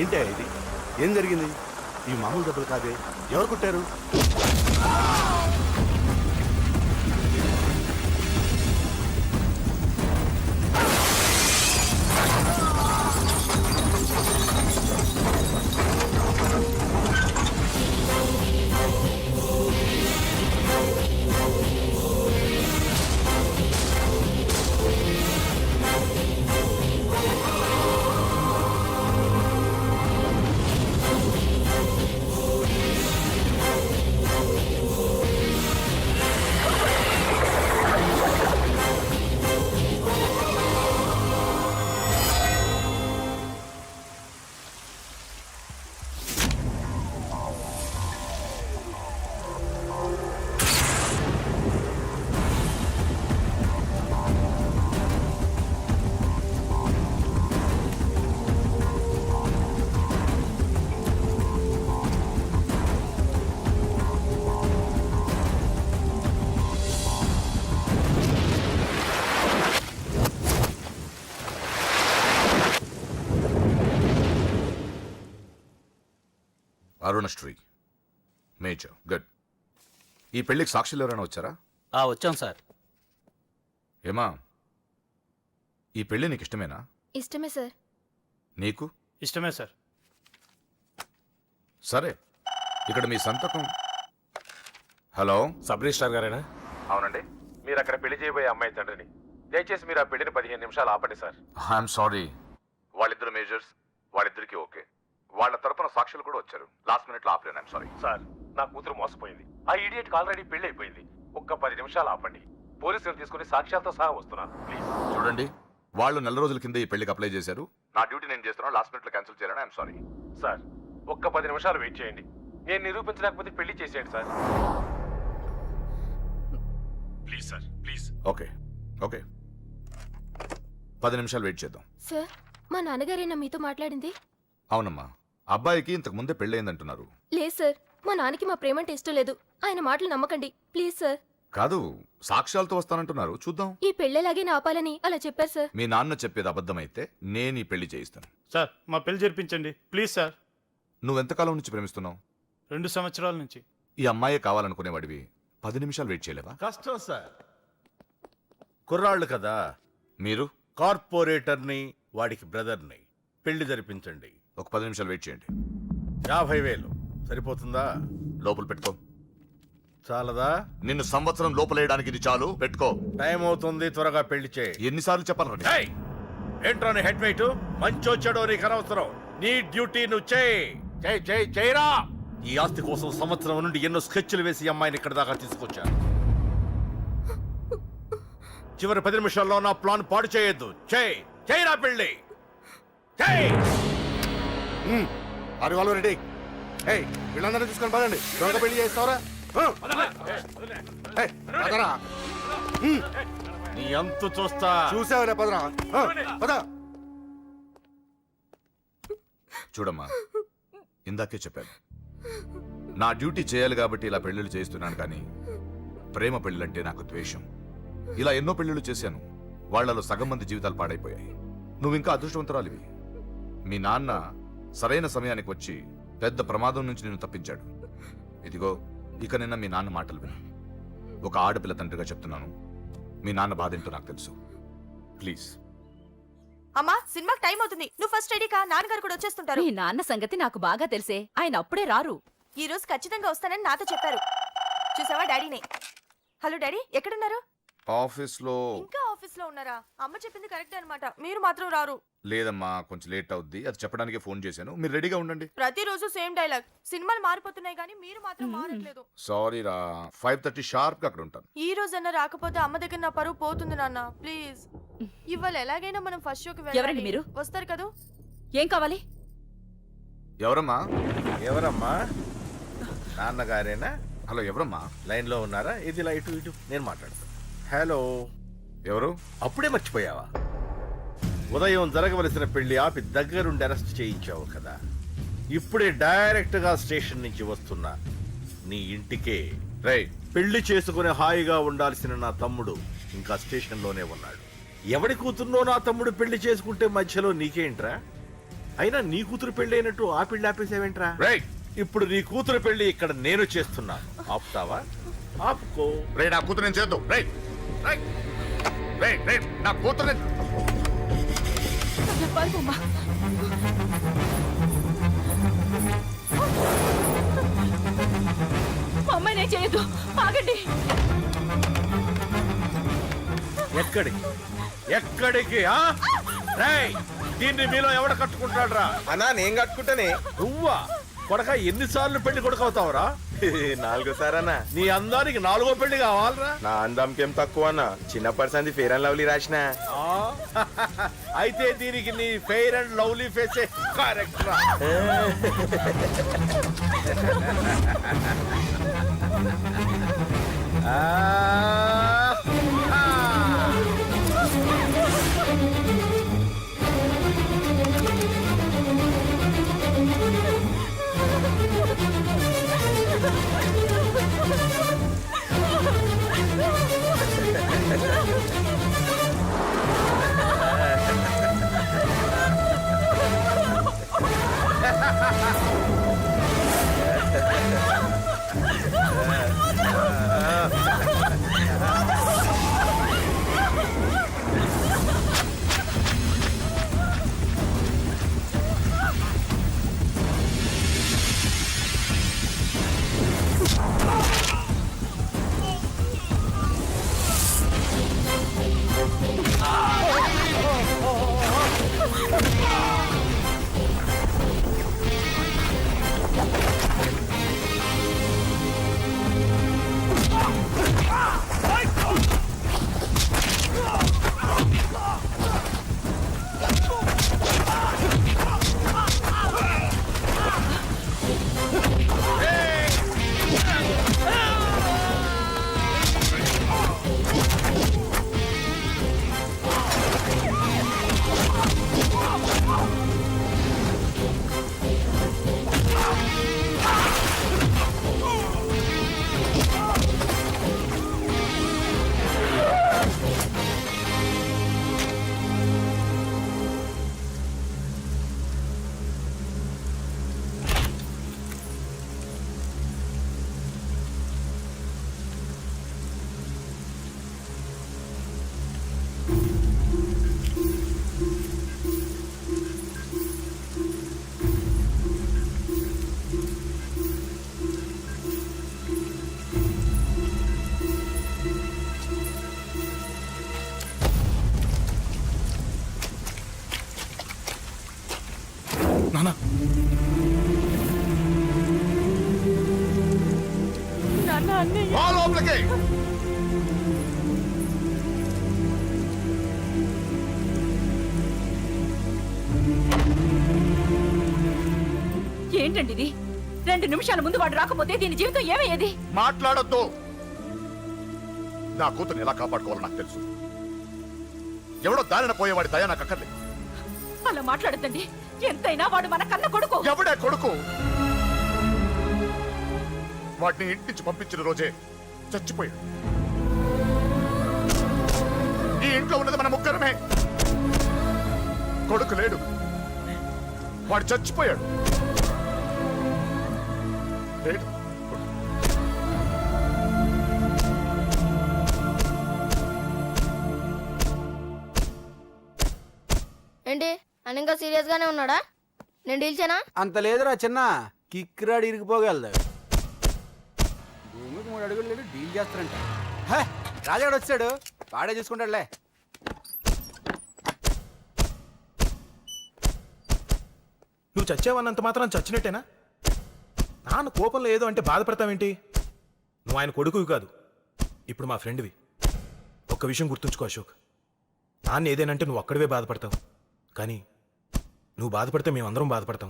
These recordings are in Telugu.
ఏంటి ఇది? ఏం జరిగింది? ఈ మామూలు దెబ్బలు కాదే, ఎవరు కొట్టారు? Arunasri major good. ఈ పెళ్లికి సాక్షులు ఎవరైనా వచ్చారా? వచ్చాం సార్. ఏమా, ఈ పెళ్లి నీకు ఇష్టమేనా? ఇష్టమే సార్. నీకు? ఇష్టమే సార్. సరే, ఇక్కడ మీ సంతకం. హలో, సబ్ రిజిస్ట్రార్ గారేనా? అవునండి. మీరు అక్కడ పెళ్లి చేయబోయే అమ్మాయి తండ్రిని. దయచేసి మీరు ఆ పెళ్లిని 15 నిమిషాలు ఆపండి సార్. I'm sorry. వాళ్ళిద్దరు మేజర్స్, వాళ్ళిద్దరికి ఓకే. వాళ్ళ తరపున సాక్షులు కూడా వచ్చారు. లాస్ట్ మినిట్ లో ఆపలేను. ఐఎమ్ సారీ సార్, నా కూతురు మోసపోయింది. ఆ ఇడియట్కి ఆల్రెడీ పెళ్లి అయిపోయింది. ఒక్క 10 నిమిషాలు ఆపండి. పోలీసులు తీసుకుని సాక్ష్యాలతో సహా వస్తున్నాను ప్లీజ్. చూడండి, వాళ్ళు నెల రోజుల కింద ఈ పెళ్లికి అప్లై చేశారు. నా డ్యూటీ నేను చేస్తున్నాను. లాస్ట్ మినిట్ లో క్యాన్సిల్ చేయాలని ఐఎమ్ సారీ. సార్, ఒక్క 10 నిమిషాలు వెయిట్ చేయండి. నేను నిరూపించలేకపోతే పెళ్లి చేసేయండి sir. Please sir, please. Okay okay, 10 నిమిషాలు వెయిట్ చేద్దాం. సార్, మా నాన్నగారేనా మీతో మాట్లాడింది? అవునమ్మా, అబ్బాయికి ఇంతకు ముందే పెళ్ళయిందంటున్నారు. లేదు సార్, మా నాన్నకి మా ప్రేమంటే ఇష్టం లేదు. ఆయన మాటలు నమ్మకండి ప్లీజ్ సార్. కాదు, సాక్ష్యాలతో వస్తానంటున్నారు. చూద్దాం. ఈ పెళ్ళేలాగే ఆపాలని అలా చెప్పారు సార్. మీ నాన్న చెప్పేది అబద్ధమైతే నేను ఈ పెళ్లి చేయిస్తాను. సార్, మా పెళ్లి జరిపించండి ప్లీజ్ సార్. నువ్వెంతకాలం నుంచి ప్రేమిస్తున్నావు? 2 సంవత్సరాల నుంచి. ఈ అమ్మాయే కావాలనుకునేవాడివి 10 నిమిషాలు వెయిట్ చేయలేవా? కష్టం సార్. కుర్రాళ్ళు కదా. మీరు కార్పొరేటర్ని, వాడికి బ్రదర్ని. పెళ్లి జరిపించండి. ఒక 10 నిమిషాలు వెయిట్ చేయండి. 50,000 సరిపోతుందా? లోపల పెట్టుకో. చాలదా? నిన్ను సంవత్సరం లోపలేయడానికి ఇది చాలు. పెట్టుకో. టైం అవుతుంది, త్వరగా పెళ్లి చేయి. ఎన్నిసార్లు చెప్పాలి? ఏయ్! ఏంట్రా నీ హెడ్ వెయిట్? మంచో చెడో నీకు అనవసరం. నీ డ్యూటీ నువ్వు చేయరా. ఈ ఆస్తి కోసం సంవత్సరం నుండి ఎన్నో స్కెచ్లు వేసి అమ్మాయిని ఇక్కడ దాకా తీసుకొచ్చాను. చివరి 10 నిమిషాల్లో నా ప్లాన్ పాడు చేయొద్దు. చేయరా పెళ్లి. వాళ్ళు రెడీ. వీళ్ళందరినీ చూసుకొని పదండి. త్వరగా పెళ్లి చేస్తావరా? నీ అంతు చూస్తా. చూసావరా? పదరా, పద. చూడమ్మా, ఇందాకే చెప్పాను, నా డ్యూటీ చేయాలి కాబట్టి ఇలా పెళ్లిళ్ళు చేస్తున్నాను. కానీ ప్రేమ పెళ్ళిళ్ళంటే నాకు ద్వేషం. ఇలా ఎన్నో పెళ్లిళ్ళు చేశాను. వాళ్లలో సగం మంది జీవితాలు పాడైపోయాయి. నువ్వు ఇంకా అదృష్టవంతురాలివి. మీ నాన్న సరైన సమయానికి వచ్చి పెద్ద ప్రమాదం నుంచి నిన్ను తప్పించాడు. ఇదిగో, ఇక నిన్న మీ నాన్న మాటలు విను. ఒక ఆడపిల్ల తండ్రిగా చెప్తున్నాను, మీ నాన్న బాధ ఏంటో నాకు తెలుసు. ప్లీజ్. అమ్మా, సినిమాకి టైం అవుతుంది. నువ్వు ఫస్ట్ రెడీ కా, నాన్నగారు కూడా వచ్చేస్తుంటారు. మీ నాన్న సంగతి నాకు బాగా తెలిసే. ఆయన అప్పుడే రారు. ఈ రోజు ఖచ్చితంగా వస్తానని నాతో చెప్పారు. చూసావా డాడీనే. హలో డాడీ, ఎక్కడున్నారు? ఆఫీస్ లో. ఇంకా ఆఫీస్ లో ఉన్నారా? అమ్మ చెప్పింది కరెక్టే అన్నమాట. మీరు మాత్రం రారు. లేదమ్మా, కొంచెం లేట్ అవుద్ది. అది చెప్పడానికి ఫోన్ చేశాను. మీరు రెడీగా ఉండండి. ప్రతిరోజు సేమ్ డైలాగ్. సినిమాలు మారిపోతున్నాయి కానీ మీరు మాత్రం మారట్లేదు. సారీ రా, 5:30 షార్ప్ గా అక్కడ ఉంటాను. ఈ రోజన్నా రాకపోతే అమ్మ దగ్గర నా పరువు పోతుంది నాన్న. ప్లీజ్, ఇవాళ ఎలాగైనా మనం ఫస్ట్ షోకి ఎవరండి వెళ్ళాలి. మీరు? వస్తారు కదా? ఏం కావాలి? ఎవరమ్మా? ఎవరమ్మా? నాన్నగారేనా? హలో, ఎవరమ్మా? లైన్ లో ఉన్నారా? ఇది లైట్ ఇటు, నేను మాట్లాడతాను. హలో. ఎవరు? అప్పుడే మర్చిపోయావా? ఉదయం జరగవలసిన పెళ్లి ఆపి దగ్గరుండి అరెస్ట్ చేయించావు కదా. ఇప్పుడే డైరెక్ట్ గా స్టేషన్ నుంచి వస్తున్నా. నీ ఇంటికే. రేయ్, పెళ్లి చేసుకుని హాయిగా ఉండాల్సిన నా తమ్ముడు ఇంకా స్టేషన్ లోనే ఉన్నాడు. ఎవడి కూతుర్నో నా తమ్ముడు పెళ్లి చేసుకుంటే మధ్యలో నీకేంట్రా? అయినా నీ కూతురు పెళ్లి అయినట్టు ఆ పెళ్లి ఆపేసావేంట్రా? రేయ్ ఇప్పుడు నీ కూతురు పెళ్లి ఇక్కడ నేను చేస్తున్నా, ఆపుతావా? ఆపుకో. రే నా కూతురు నేను చేద్దాం. రేయ్ రేయ్ రేయ్ రేయ్ నా కూతురు పారిపోమ్మా. మా అమ్మాయినే చేయొద్దు, ఆగండి. ఎక్కడికి ఎక్కడికి ఆ? రేయ్, దీన్ని మీలో ఎవడ కట్టుకుంటాడు రా? అన్నా నేను కట్టుకుంటానే. నువ్వా కొడక? ఎన్నిసార్లు పెళ్లి కొడుకవుతావురా? 4 సారన్నా. నీ అందానికి 4గో పెళ్లి కావాలరా? నా అందంకేం తక్కువ అన్న, చిన్నప్పటి సంది ఫేర్ అండ్ లవ్లీ రాసిన. ఆ? అయితే దీనికి నీ ఫెయిర్ అండ్ లవ్లీ ఫేసే కరెక్ట్ రా. నానా నాన్న, అన్నయ్య. ఆ లోపలికి. ఏంటండి ఇది? 2 నిమిషాల ముందు వాడు రాకపోతే దీని జీవితం ఏమయ్యేది? మాట్లాడొద్దు. నా కూతురు ఎలా కాపాడుకోవాలో నాకు తెలుసు. ఎవడో దారిన పోయేవాడి దయ నాకు అక్కర్లేదు. అలా మాట్లాడద్దండి. ఎంతైనా వాడు మన కన్న కొడుకు. ఎవడే కొడుకు? వాటిని ఇంటి నుంచి పంపించిన రోజే చచ్చిపోయాడు. ఈ ఇంట్లో ఉన్నది మన ముగ్గురమే. కొడుకు లేడు, వాడు చచ్చిపోయాడు. లేడు. ఏంటి అని ఇంకా సీరియస్ గానే ఉన్నాడా? నేను డీల్ చేయనా? అంత లేదురా చిన్న, కిక్కిరాడు ఇరిగిపోగలదు. భూమికి 3 అడుగులు లేదు, డీల్ చేస్తారంట. రాజాడు వచ్చాడు, వాడే చూసుకుంటాడులే. నువ్వు చచ్చావన్నంత మాత్రం చచ్చినట్టేనా? నాన్న కోపంలో ఏదో అంటే బాధపడతావేంటి? నువ్వు ఆయన కొడుకువి కాదు, ఇప్పుడు మా ఫ్రెండ్వి. ఒక్క విషయం గుర్తుంచుకో అశోక్, నాన్న ఏదేనంటే నువ్వు అక్కడివే బాధపడతావు, కానీ నువ్వు బాధపడితే మేమందరం బాధపడతాం.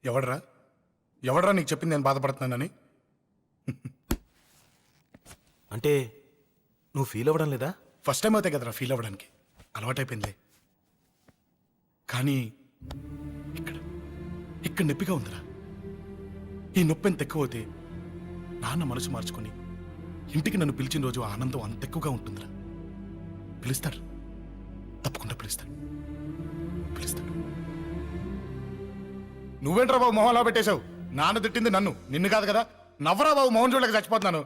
ఎవడరా నీకు చెప్పింది నేను బాధపడుతున్నానని? అంటే నువ్వు ఫీల్ అవ్వడం లేదా? ఫస్ట్ టైం అవుతాయి కదరా ఫీల్ అవ్వడానికి, అలవాటైపోయింది. కానీ ఇక్కడ ఇక్కడ నొప్పిగా ఉందిరా. ఈ నొప్పి ఎంత ఎక్కువ అవుతే నాన్న మనసు మార్చుకొని ఇంటికి నన్ను పిలిచిన రోజు ఆనందం అంత ఎక్కువగా ఉంటుందిరా. పిలుస్తారు, తప్పకుండా పిలుస్తాను. నువ్వేంట్రా బాబు మొహంలో పెట్టేశావు? నాన్న తిట్టింది నన్ను, నిన్ను కాదు కదా. నవ్వరా బాబు, మొహం చూడలేక చచ్చిపోతున్నాను.